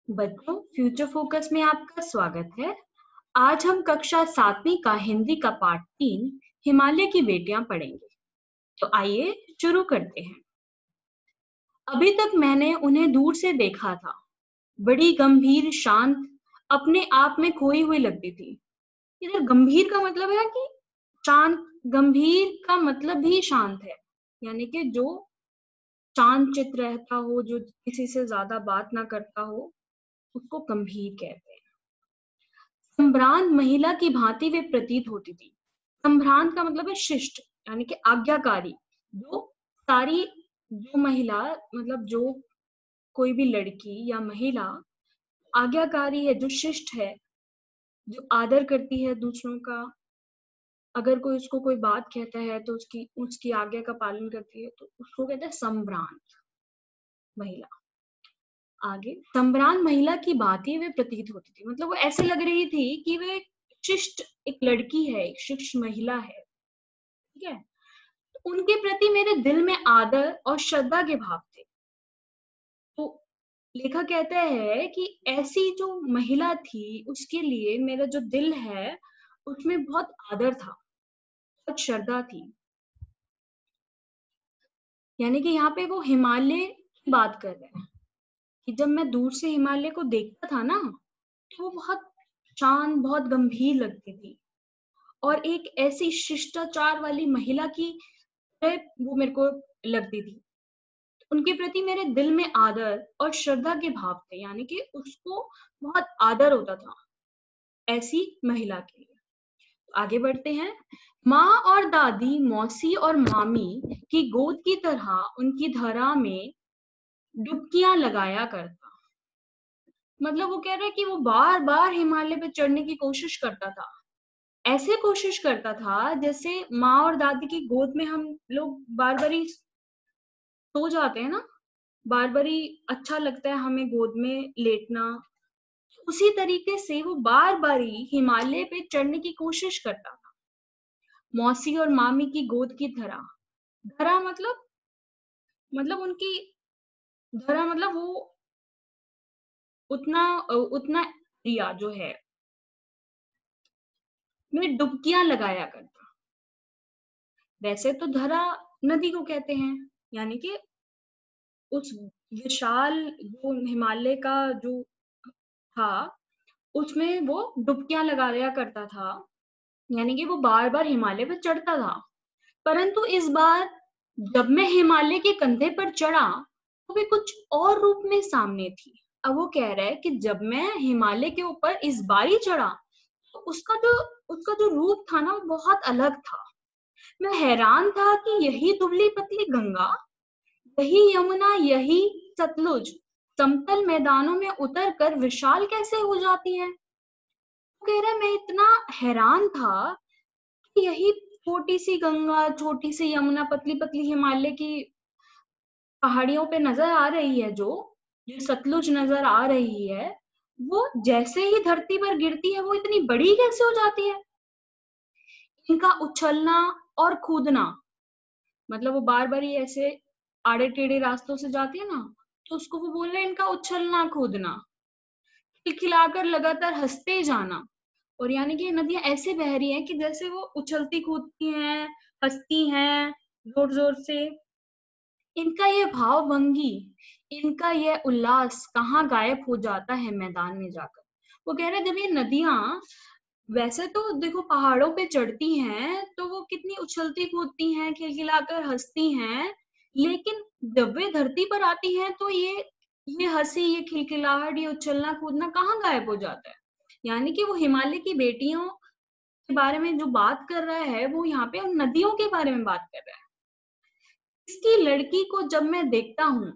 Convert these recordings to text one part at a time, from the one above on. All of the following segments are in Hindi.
बच्चों, फ्यूचर फोकस में आपका स्वागत है। आज हम कक्षा 7वीं का हिंदी का पाठ 3 हिमालय की बेटियां पढ़ेंगे। तो आइए शुरू करते हैं। अभी तक मैंने उन्हें दूर से देखा था। बड़ी गंभीर, शांत, अपने आप में खोई हुई लगती थी। इधर गंभीर का मतलब है कि शांत, गंभीर का मतलब भी शांत है, यानी कि जो शांत चित्त रहता हो, जो किसी से ज्यादा बात ना करता हो, उसको गंभीर कहते हैं। संभ्रांत महिला की भांति वे प्रतीत होती थी। संभ्रांत का मतलब है शिष्ट, यानी कि आज्ञाकारी। जो सारी जो महिला मतलब जो कोई भी लड़की या महिला आज्ञाकारी है, जो शिष्ट है, जो आदर करती है दूसरों का। अगर कोई उसको कोई बात कहता है तो उसकी उसकी आज्ञा का पालन करती है, तो उसको कहते हैं संभ्रांत महिला। आगे, संभ्रांत महिला की भांति वे प्रतीत होती थी, मतलब वो ऐसे लग रही थी कि वे शिष्ट एक लड़की है, एक शिष्ट महिला है। ठीक है। तो उनके प्रति मेरे दिल में आदर और श्रद्धा के भाव थे। तो लेखक कहता है कि ऐसी जो महिला थी, उसके लिए मेरा जो दिल है उसमें बहुत आदर था, बहुत श्रद्धा थी। यानी कि यहाँ पे वो हिमालय की बात कर रहे हैं कि जब मैं दूर से हिमालय को देखता था ना, तो वो बहुत शांत, बहुत गंभीर लगती थी और एक ऐसी शिष्टाचार वाली महिला की तरह वो मेरे को लगती थी। उनके प्रति मेरे दिल में आदर और श्रद्धा के भाव थे, यानी कि उसको बहुत आदर होता था ऐसी महिला के लिए। आगे बढ़ते हैं। माँ और दादी, मौसी और मामी की गोद की तरह उनकी धरा में डुबकियां लगाया करता। मतलब वो कह रहे हैं कि वो बार बार हिमालय पे चढ़ने की कोशिश करता था। ऐसे कोशिश करता था जैसे माँ और दादी की गोद में हम लोग बार बार ही सो जाते हैं ना, बार बार ही अच्छा लगता है हमें गोद में लेटना। उसी तरीके से वो बार बार ही हिमालय पे चढ़ने की कोशिश करता था। मौसी और मामी की गोद की धरा। धरा मतलब उनकी धरा मतलब वो उतना एरिया जो है में डुबकियां लगाया करता। वैसे तो धरा नदी को कहते हैं, यानी कि उस विशाल जो हिमालय का जो था, उसमें वो डुबकियां लगाया करता था, यानी कि वो बार बार हिमालय पर चढ़ता था। परंतु इस बार जब मैं हिमालय के कंधे पर चढ़ा, तो वे कुछ और रूप में सामने थी। अब वो कह रहा है कि जब मैं हिमालय के ऊपर इस बारी चढ़ा, तो उसका जो रूप था ना, वो बहुत अलग था। मैं हैरान था कि यही दुबली पतली गंगा, यही यमुना, यही सतलुज समतल मैदानों में उतर कर विशाल कैसे हो जाती है। वो कह रहा है मैं इतना हैरान था कि यही छोटी सी गंगा, छोटी सी यमुना, पतली पतली हिमालय की पहाड़ियों पे नजर आ रही है, जो सतलुज नजर आ रही है, वो जैसे ही धरती पर गिरती है वो इतनी बड़ी कैसे हो जाती है। इनका उछलना और कूदना, मतलब वो बार बार ही ऐसे आड़े टेढ़े रास्तों से जाती है ना, तो उसको वो बोल रहे हैं इनका उछलना कूदना, खिलखिलाकर लगातार हंसते जाना। और यानी कि नदियां ऐसे बह रही हैं कि जैसे वो उछलती कूदती हैं, हंसती हैं जोर जोर से। इनका ये भाव भंगी, इनका ये उल्लास कहाँ गायब हो जाता है मैदान में जाकर। वो कह रहे जब ये नदियां वैसे तो देखो पहाड़ों पे चढ़ती हैं तो वो कितनी उछलती कूदती हैं, खिलखिलाकर हंसती हैं, लेकिन जब वे धरती पर आती हैं तो ये हंसी, ये खिलखिलाहट, ये उछलना कूदना कहाँ गायब हो जाता है। यानी कि वो हिमालय की बेटियों के बारे में जो बात कर रहा है, वो यहाँ पे उन नदियों के बारे में बात कर रहा है। इसकी लड़की को जब मैं देखता हूँ,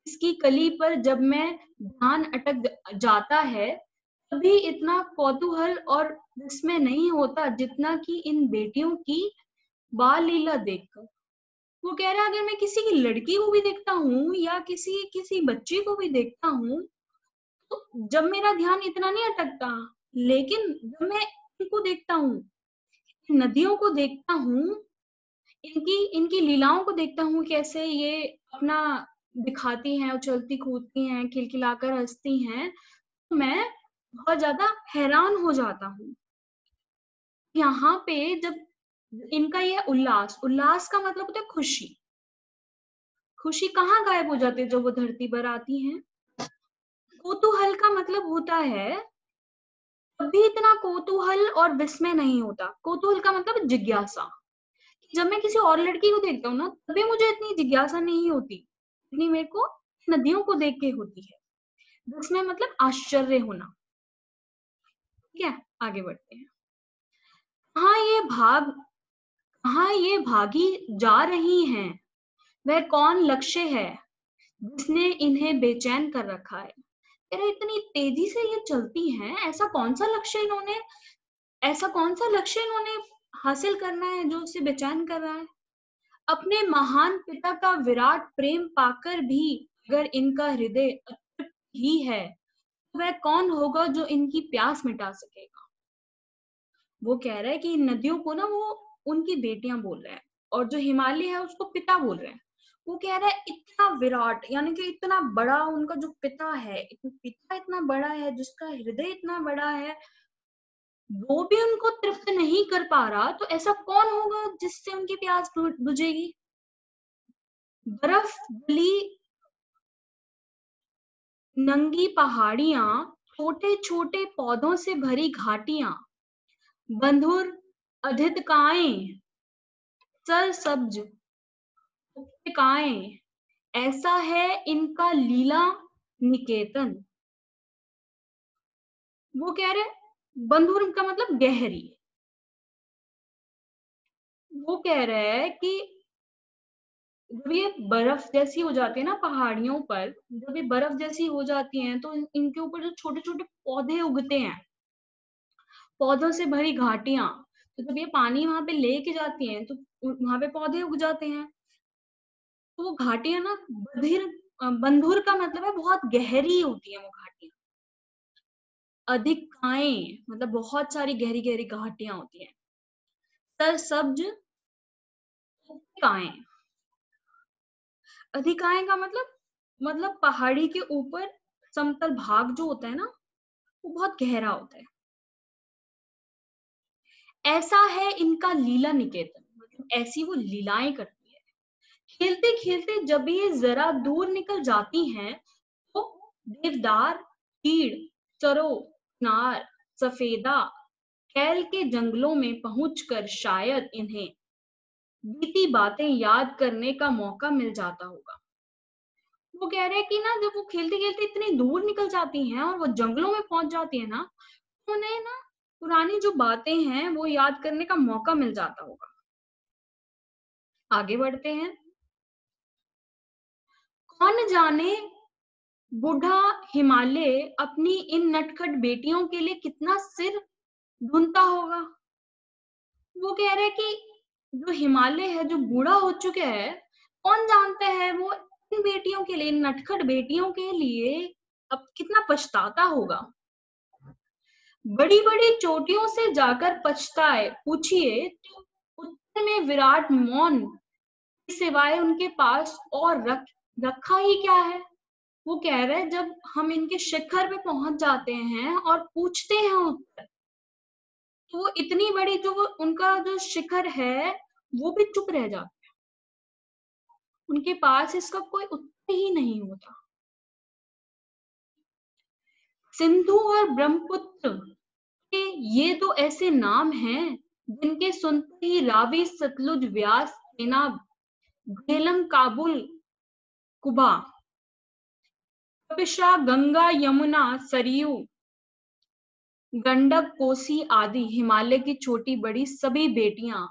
इसकी कली पर जब मैं ध्यान अटक जाता है, तभी इतना कौतूहल और विस्मय नहीं होता जितना कि इन बेटियों की बाल लीला देखकर। वो कह रहा है अगर मैं किसी की लड़की को भी देखता हूँ या किसी किसी बच्ची को भी देखता हूँ, तो जब मेरा ध्यान इतना नहीं अटकता, लेकिन जब मैं इनको देखता हूँ, नदियों को देखता हूँ, इनकी इनकी लीलाओं को देखता हूँ, कैसे ये अपना दिखाती हैं, उछलती कूदती हैं, खिलखिलाकर हँसती हैं, तो मैं बहुत ज़्यादा हैरान हो जाता हूँ। यहाँ पे जब इनका ये उल्लास, उल्लास का मतलब होता है खुशी। खुशी कहाँ गायब हो जाती है जब वो धरती पर आती हैं? कौतूहल का मतलब होता है, कभी इतना कौतूहल और विस्मय नहीं होता। कौतूहल का मतलब जिज्ञासा। जब मैं किसी और लड़की को देखता हूँ ना, तभी मुझे इतनी जिज्ञासा नहीं होती, जितनी मेरे को नदियों को देख के होती है। विस्मय मतलब आश्चर्य होना। ठीक है, आगे बढ़ते हैं। कहाँ ये भाग कहाँ ये भागी जा रही हैं? वह कौन लक्ष्य है जिसने इन्हें बेचैन कर रखा है? अरे इतनी तेजी से ये चलती हैं, ऐसा कौन सा लक्ष्य इन्होंने हासिल करना है जो उसे बेचैन कर रहा है? अपने महान पिता का विराट प्रेम पाकर भी अगर इनका हृदय अतृप्त ही है, तो वह कौन होगा जो इनकी प्यास मिटा सकेगा? वो कह रहा है कि इन नदियों को ना वो उनकी बेटियां बोल रहे हैं, और जो हिमालय है उसको पिता बोल रहे हैं। वो कह रहा है इतना विराट, यानी कि इतना बड़ा उनका जो पिता है, पिता इतना बड़ा है, जिसका हृदय इतना बड़ा है, वो भी उनको तृप्त नहीं कर पा रहा, तो ऐसा कौन होगा जिससे उनकी प्यास बुझेगी? बर्फ गली नंगी पहाड़ियां, छोटे छोटे पौधों से भरी घाटियां, बंधुर अधिकताएं, सरसब्ज उपत्यकाएं, ऐसा है इनका लीला निकेतन। वो कह रहे बंधुर का मतलब गहरी। वो कह रहे हैं कि जब ये बर्फ जैसी हो जाती है ना पहाड़ियों पर, जब ये बर्फ जैसी हो जाती हैं, तो इनके ऊपर जो छोटे छोटे पौधे उगते हैं, पौधों से भरी घाटियां, तो जब ये पानी वहां पे लेके जाती हैं, तो वहां पे पौधे उग जाते हैं। तो वो घाटियां ना बंधुर का मतलब है बहुत गहरी होती है वो घाटियां। अधिकाएं मतलब बहुत सारी गहरी गहरी घाटियां होती हैं। सरसब्ज उपकाएं, अधिकाएं का मतलब पहाड़ी के ऊपर समतल भाग जो होता है ना, वो बहुत गहरा होता है। ऐसा है इनका लीला निकेतन, मतलब ऐसी वो लीलाएं करती है। खेलते खेलते जब ये जरा दूर निकल जाती हैं, तो देवदार, चीड़, चरो, नार, सफेदा, कैल के जंगलों में पहुंचकर शायद इन्हें बीती बातें याद करने का मौका मिल जाता होगा। वो कह रहे हैं कि ना जब वो खेलते खेलते इतनी दूर निकल जाती हैं और वो जंगलों में पहुंच जाती है ना, तो उन्हें ना पुरानी जो बातें हैं वो याद करने का मौका मिल जाता होगा। आगे बढ़ते हैं। कौन जाने बूढ़ा हिमालय अपनी इन नटखट बेटियों के लिए कितना सिर ढूंढता होगा। वो कह रहे हैं कि जो हिमालय है, जो बूढ़ा हो चुका है, कौन जानता है वो इन बेटियों के लिए, इन नटखट बेटियों के लिए अब कितना पछताता होगा। बड़ी बड़ी चोटियों से जाकर पछताए पूछिए, तो उत्तर में विराट मौन के सिवाय उनके पास और रखा ही क्या है। वो कह रहे हैं जब हम इनके शिखर पे पहुंच जाते हैं और पूछते हैं उत्तर, तो वो इतनी बड़ी जो वो उनका जो शिखर है, वो भी चुप रह जाता है। उनके पास इसका कोई उत्तर ही नहीं होता। सिंधु और ब्रह्मपुत्र के ये तो ऐसे नाम हैं जिनके सुनते ही रावी, सतलुज, व्यास, चेनाब, झेलम, काबुल, कुबा, कपिशा, गंगा, यमुना, सरयू, गंडक, कोसी आदि हिमालय की छोटी बड़ी सभी बेटियां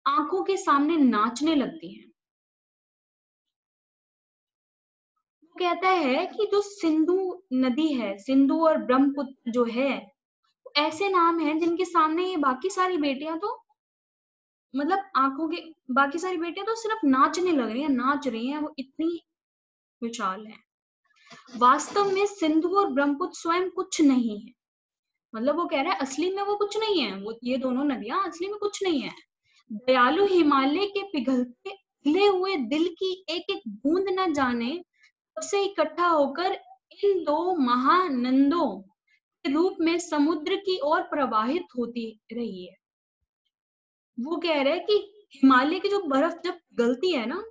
आंखों के सामने नाचने लगती हैं। वो कहता है कि जो सिंधु नदी है, सिंधु और ब्रह्मपुत्र जो है, ऐसे नाम हैं जिनके सामने ये बाकी सारी बेटियां तो मतलब आंखों के बाकी सारी बेटियां तो सिर्फ नाचने लग रही हैं, नाच रही हैं, वो इतनी विशाल है। वास्तव में सिंधु और ब्रह्मपुत्र स्वयं कुछ नहीं है। मतलब वो कह रहा है असली में वो कुछ नहीं है, वो ये दोनों नदियां असली में कुछ नहीं है। दयालु हिमालय के पिघले हुए दिल की एक एक बूंद न जाने से इकट्ठा होकर इन दो महानंदों के रूप में समुद्र की ओर प्रवाहित होती रही है। वो कह रहे हैं कि हिमालय की जो बर्फ जब पिघलती है ना,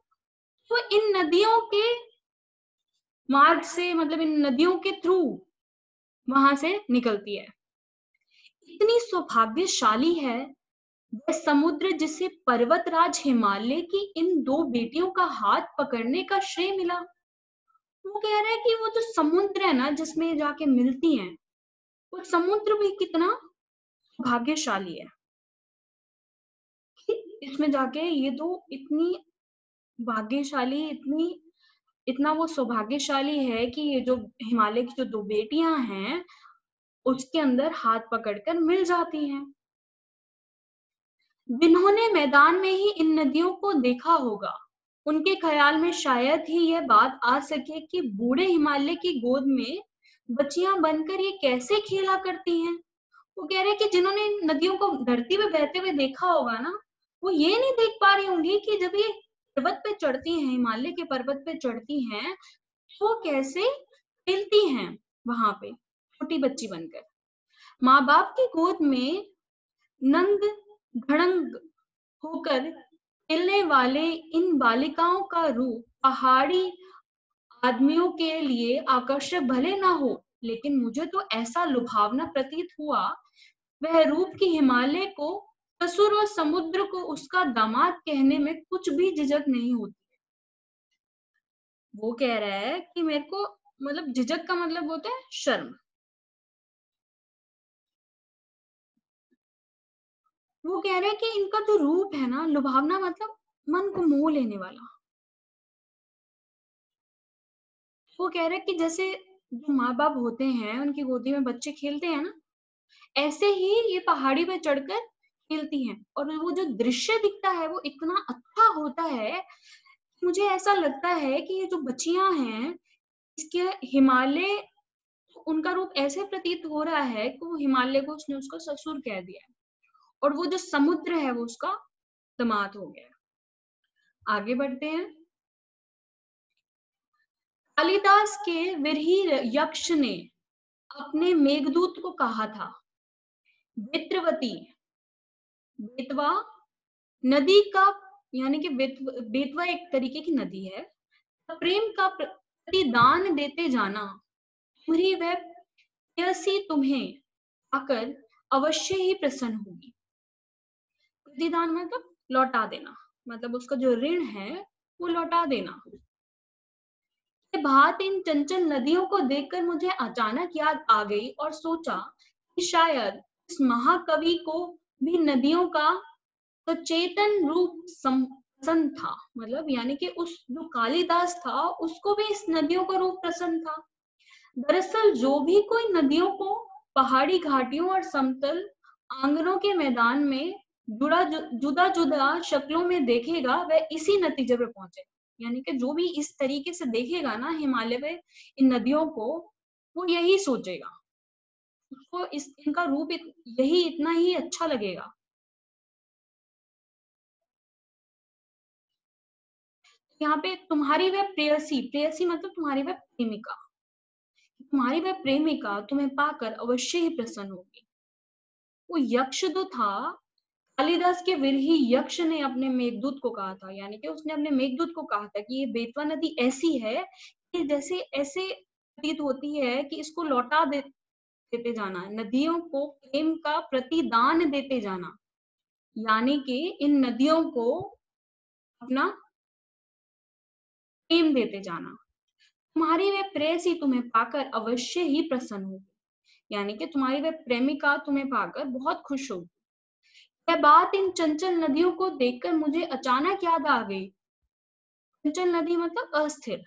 तो इन नदियों के मार्ग से, मतलब इन नदियों के थ्रू वहां से निकलती है। इतनी सौभाग्यशाली है वह समुद्र जिसे पर्वतराज हिमालय की इन दो बेटियों का हाथ पकड़ने का श्रेय मिला। वो कह रहे हैं कि वो जो समुद्र है ना जिसमें जाके मिलती हैं, वो समुद्र भी कितना भाग्यशाली है कि इसमें जाके ये दो इतनी भाग्यशाली, इतना वो सौभाग्यशाली है कि ये जो हिमालय की जो दो बेटियां हैं उसके अंदर हाथ पकड़कर मिल जाती हैं। जिन्होंने मैदान में ही इन नदियों को देखा होगा, उनके ख्याल में शायद ही यह बात आ सके कि बूढ़े हिमालय की गोद में बच्चियां बनकर ये कैसे खेला करती हैं। वो कह रहे हैं कि जिन्होंने इन नदियों को धरती पे बहते हुए देखा होगा ना, वो ये नहीं देख पा रही होंगी कि जब ये पर्वत पे चढ़ती हैं, हिमालय के पर्वत पे चढ़ती हैं, तो कैसे खेलती हैं वहां पे छोटी बच्ची बनकर। माँ बाप की गोद में नंग धड़ंग होकर खेलने वाले इन बालिकाओं का रूप पहाड़ी आदमियों के लिए आकर्षक भले ना हो, लेकिन मुझे तो ऐसा लुभावना प्रतीत हुआ, वह रूप की हिमालय को, ससुर और समुद्र को उसका दामाद कहने में कुछ भी झिझक नहीं होती। वो कह रहा है कि मेरे को, मतलब झिझक का मतलब होता है शर्म। वो कह रहे हैं कि इनका जो रूप है ना लुभावना, मतलब मन को मोह लेने वाला। वो कह रहे हैं कि जैसे जो माँ बाप होते हैं उनकी गोदी में बच्चे खेलते हैं ना, ऐसे ही ये पहाड़ी पे चढ़कर खेलती हैं, और वो जो दृश्य दिखता है वो इतना अच्छा होता है, मुझे ऐसा लगता है कि ये जो बच्चियां हैं इसके हिमालय, उनका रूप ऐसे प्रतीत हो रहा है कि वो हिमालय को उसने उसका ससुर कह दिया है, और वो जो समुद्र है वो उसका दामाद हो गया है। आगे बढ़ते हैं। कालिदास के विरही यक्ष ने अपने मेघदूत को कहा था, बेत्रवती, बेतवा नदी का, यानी कि बेतवा एक तरीके की नदी है, प्रेम का प्रतिदान देते जाना, पूरी वह प्रेयसी तुम्हें आकर अवश्य ही प्रसन्न होगी। प्रतिदान मतलब लौटा देना, मतलब उसका जो ऋण है वो लौटा देना। ये बात इन चंचल नदियों को देखकर मुझे अचानक याद आ गई और सोचा कि शायद इस महाकवि को भी नदियों का सचेतन रूप पसंद था, मतलब यानी कि उस जो कालिदास था उसको भी इस नदियों का रूप पसंद था। दरअसल जो भी कोई नदियों को पहाड़ी घाटियों और समतल आंगनों के मैदान में जुदा जुदा शक्लों में देखेगा, वह इसी नतीजे पर पहुंचेगा। यानी कि जो भी इस तरीके से देखेगा ना हिमालय में इन नदियों को, वो यही सोचेगा, उसको इनका रूप यही इतना ही अच्छा लगेगा। यहाँ पे तुम्हारी वह प्रेयसी, प्रेयसी मतलब तुम्हारी वह प्रेमिका, तुम्हारी वह प्रेमिका तुम्हें पाकर अवश्य ही प्रसन्न होगी। वो यक्ष जो था, कालिदास के विरही यक्ष ने अपने मेघदूत को कहा था, यानी कि उसने अपने मेघदूत को कहा था कि ये बेतवा नदी ऐसी है कि जैसे ऐसे प्रतीत होती है कि इसको लौटा देते जाना, नदियों को प्रेम का प्रतिदान देते जाना, यानी कि इन नदियों को अपना प्रेम देते जाना। तुम्हारी वह प्रेयसी तुम्हें पाकर अवश्य ही प्रसन्न होगी, यानी कि तुम्हारी वह प्रेमिका तुम्हें पाकर बहुत खुश होगी। यह बात इन चंचल नदियों को देखकर मुझे अचानक याद आ गई। चंचल नदी मतलब अस्थिर,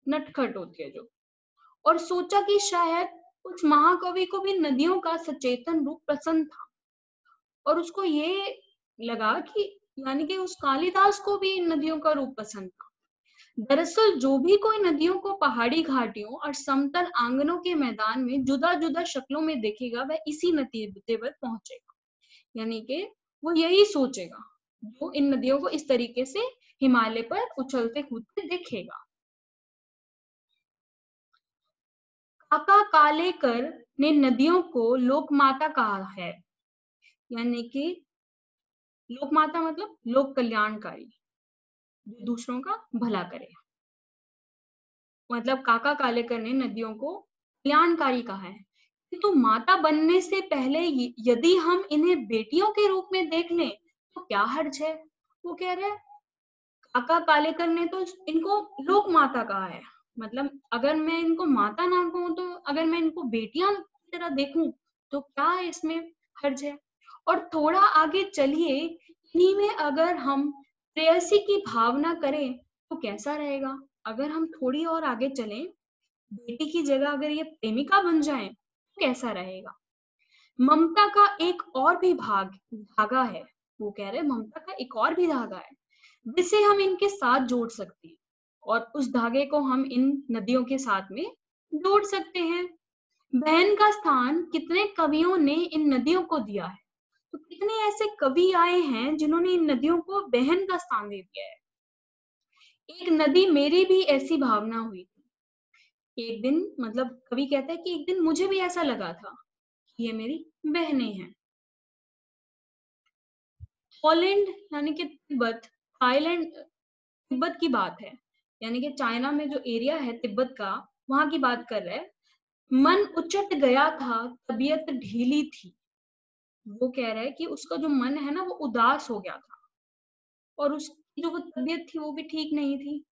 नटखट होती है जो, और सोचा कि शायद उस महाकवि को भी नदियों का सचेतन रूप पसंद था, और उसको ये लगा कि, यानी कि उस कालिदास को भी इन नदियों का रूप पसंद था। दरअसल जो भी कोई नदियों को पहाड़ी घाटियों और समतल आंगनों के मैदान में जुदा जुदा शक्लों में देखेगा, वह इसी नतीजे पर पहुंचेगा, यानी कि वो यही सोचेगा जो इन नदियों को इस तरीके से हिमालय पर उछलते कूदते देखेगा। काका कालेकर ने नदियों को लोकमाता कहा है, यानी कि लोकमाता मतलब लोक कल्याणकारी, जो दूसरों का भला करे। मतलब काका कालेकर ने नदियों को कल्याणकारी कहा है। किंतु माता बनने से पहले यदि हम इन्हें बेटियों के रूप में देख लें, तो क्या हर्ज है? वो कह रहे हैं काका कालेकर ने तो इनको लोक माता कहा है। मतलब अगर मैं इनको माता ना कहूँ तो अगर मैं इनको बेटियां की तरह देखूं तो क्या इसमें हर्ज है? और थोड़ा आगे चलिए, इन्हीं में अगर हम प्रेयसी की भावना करें तो कैसा रहेगा? अगर हम थोड़ी और आगे चलें, बेटी की जगह अगर ये प्रेमिका बन जाए तो कैसा रहेगा? ममता का एक और भी धागा है। वो कह रहे हैं ममता का एक और भी धागा है जिसे हम इनके साथ जोड़ सकते हैं, और उस धागे को हम इन नदियों के साथ में जोड़ सकते हैं। बहन का स्थान कितने कवियों ने इन नदियों को दिया है? तो कितने ऐसे कवि आए हैं जिन्होंने इन नदियों को बहन का स्थान दे दिया है। एक नदी मेरी भी ऐसी भावना हुई थी। एक दिन मतलब कवि कहता है कि एक दिन मुझे भी ऐसा लगा था कि ये मेरी बहनें हैं। पोलैंड यानी कि तिब्बत, थाईलैंड, तिब्बत की बात है, यानी कि चाइना में जो एरिया है तिब्बत का, वहां की बात कर रहे हैं। मन उचट गया था, तबीयत ढीली थी। वो कह रहा है कि उसका जो मन है ना वो उदास हो गया था, और उसकी जो वो तबीयत थी वो भी ठीक नहीं थी।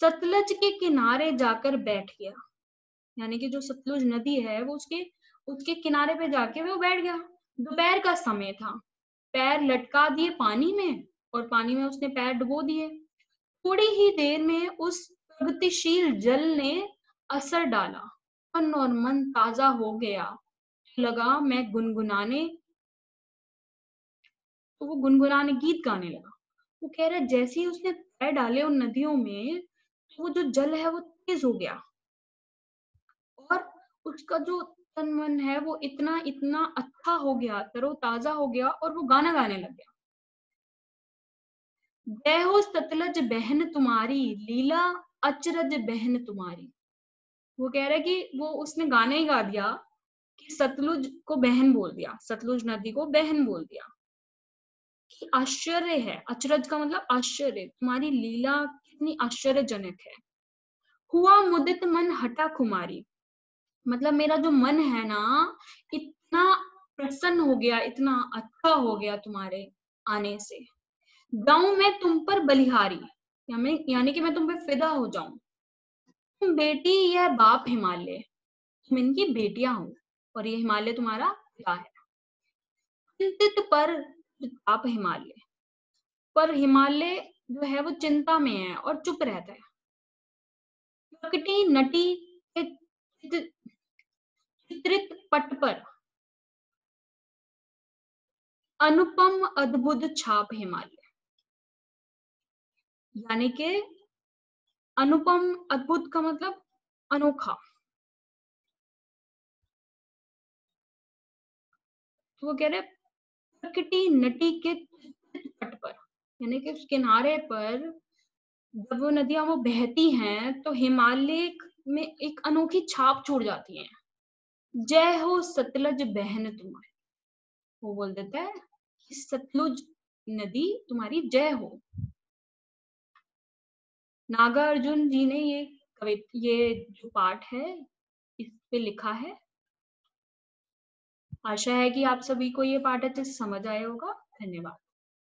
सतलज के किनारे जाकर बैठ गया, यानी कि जो सतलुज नदी है वो उसके उसके किनारे पे जाके वो बैठ गया। दोपहर का समय था, पैर लटका दिए पानी में, और पानी में उसने पैर डुबो दिए। थोड़ी ही देर में उस प्रगतिशील जल ने असर डाला, तन और मन ताजा हो गया। लगा मैं गुनगुनाने, तो वो गुनगुनाने गीत गाने लगा। वो कह रहा है जैसे ही उसने पैर डाले उन नदियों में, तो वो जो जल है वो तेज हो गया, और उसका जो तन मन है वो इतना इतना अच्छा हो गया, तरोताजा हो गया, और वो गाना गाने लग गया। जय हो सतलज बहन तुम्हारी, लीला अचरज बहन तुम्हारी। वो कह रहा है कि वो उसने गाना ही गा दिया कि सतलुज को बहन बोल दिया, सतलुज नदी को बहन बोल दिया। कि आश्चर्य है, अचरज का मतलब आश्चर्य, तुम्हारी लीला कितनी आश्चर्यजनक है। हुआ मुदित मन हटा खुमारी, मतलब मेरा जो मन है ना इतना प्रसन्न हो गया, इतना अच्छा हो गया तुम्हारे आने से। जाऊं मैं तुम पर बलिहारी, यानी कि मैं तुम पे फिदा हो जाऊं। तुम बेटी यह बाप हिमालय, तुम इनकी बेटियां हो, और ये हिमालय तुम्हारा पिता है। चिंतित पर आप हिमालय, पर हिमालय जो है वो चिंता में है और चुप रहता है। प्रकृति नटी के चित्रित पट पर अनुपम अद्भुत छाप हिमालय, यानी कि अनुपम, अद्भुत का मतलब अनोखा। तो वो कह रहे प्रकृति नटी के चित्रित पट पर, यानी कि उस किनारे पर जब वो नदियां वो बहती हैं तो हिमालय में एक अनोखी छाप छोड़ जाती हैं। जय हो सतलज बहन तुम्हारी, वो बोल देता है कि सतलुज नदी तुम्हारी जय हो। नागार्जुन जी ने ये जो पाठ है इस पे लिखा है। आशा है कि आप सभी को ये पाठ अच्छे से समझ आया होगा। धन्यवाद।